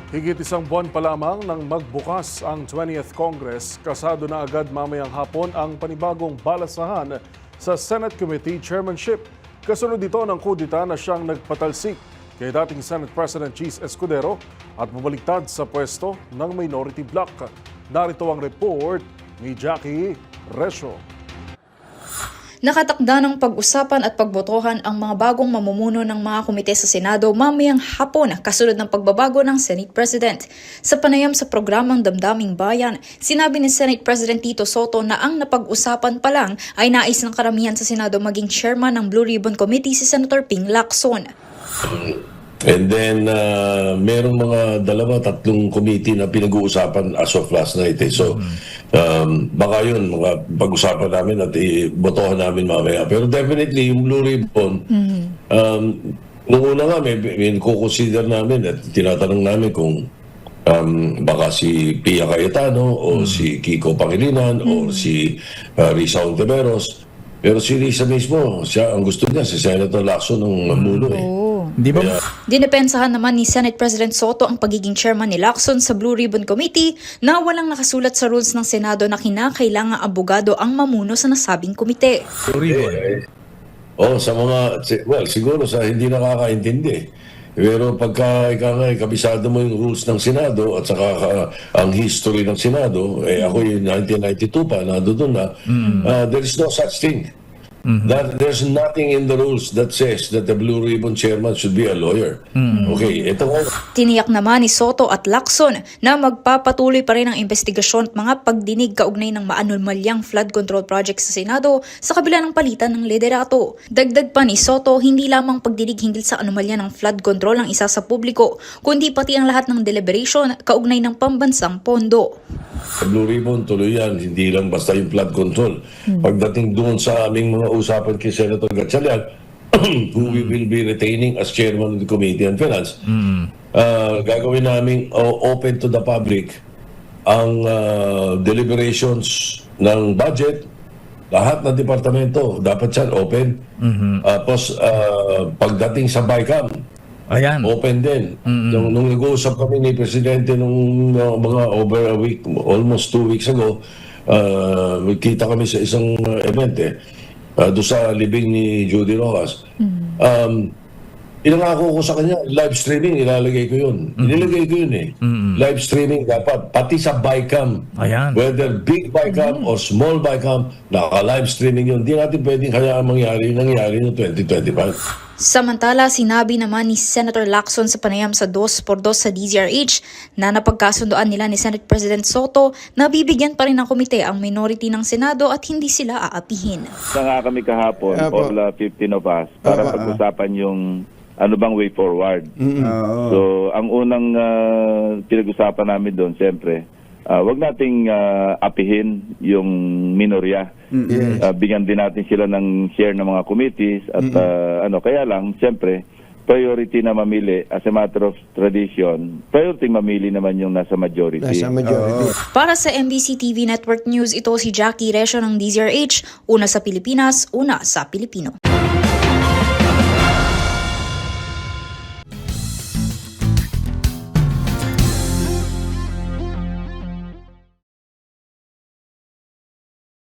Higit isang buwan pa lamang nang magbukas ang 20th Congress, kasado na agad mamayang hapon ang panibagong balasahan sa Senate Committee Chairmanship. Kasunod dito ng kudita na siyang nagpatalsik kay dating Senate President Cheese Escudero at bumaliktad sa pwesto ng Minority Bloc. Narito ang report ni Jackie Resho. Nakatakda ng pag-usapan at pagbotohan ang mga bagong mamumuno ng mga komite sa Senado mamayang hapon kasunod ng pagbabago ng Senate President. Sa panayam sa programang Damdaming Bayan, sinabi ni Senate President Tito Soto na ang napag-usapan pa lang ay nais ng karamihan sa Senado maging chairman ng Blue Ribbon Committee si Senator Ping Lacson. And then, merong mga tatlong committee na pinag-uusapan as of last night. So, baka yun, mga pag-usapan namin at ibotohan namin mamaya. Pero definitely, yung Blue Ribbon, nung una nga, may kukonsider namin at tinatanong namin kung baka si Pia Cayetano o si Kiko Pangilinan o si Risa Ontiveros. Pero si Risa mismo, siya ang gusto niya, si Senator Lacson ang mamuno Di ba? Dinepensahan naman ni Senate President Soto ang pagiging chairman ni Lacson sa Blue Ribbon Committee na walang nakasulat sa rules ng Senado na kinakailangang abogado ang mamuno sa nasabing komite. Sa mga, siguro sa hindi nakakaintindi. Pero pagka kabisado mo yung rules ng Senado at saka ang history ng Senado, ako yung 1992 pa, doon na, there is no such thing. There's nothing in the rules that says that the Blue Ribbon chairman should be a lawyer. Okay, ito nga. Tiniyak naman ni Soto at Lacson na magpapatuloy pa rin ang investigasyon at mga pagdinig kaugnay ng maanumalyang flood control project sa Senado sa kabila ng palitan ng liderato. Dagdag pa ni Soto, hindi lamang pagdinig hinggil sa anomalya ng flood control ang isa sa publiko, kundi pati ang lahat ng deliberation kaugnay ng pambansang pondo. Sa Blue Ribbon, tuloy yan. Hindi lang basta yung flood control. Pagdating doon sa aming mga usapan kay Senator Gatchalian, who we will be retaining as chairman of the Committee on Finance, gagawin namin open to the public ang deliberations ng budget. Lahat ng departamento, dapat yan open. Tapos, pagdating sa BICAM, Ayan. open din. Nung nag-uusap kami ni Presidente nung mga over a week, almost 2 weeks ago, kita kami sa isang event doon sa libing ni Judy Rojas. Inangako ko sa kanya, live streaming, ilalagay ko yun. Inilagay ko yun Live streaming dapat, pati sa BICAM. Ayan. Whether big BICAM or small BICAM, naka-live streaming yun. Hindi natin pwedeng hayaan nangyari noong 2025. Samantala, sinabi naman ni Senator Lacson sa panayam sa 2x2 sa DZRH na napagkasundoan nila ni Senate President Soto na bibigyan pa rin ng komite ang minority ng Senado at hindi sila aapihin. Nga kami kahapon, all 15 of us, para pag-usapan yung ano bang way forward. So, ang unang pinag-usapan namin doon, siyempre, wag nating apihin yung minorya. Bigyan din natin sila ng share ng mga committees at kaya lang, siyempre, priority na mamili as a matter of tradition, priority mamili naman yung nasa majority. Para sa MBC TV Network News, ito si Jackie Resho ng DZRH, una sa Pilipinas, una sa Pilipino.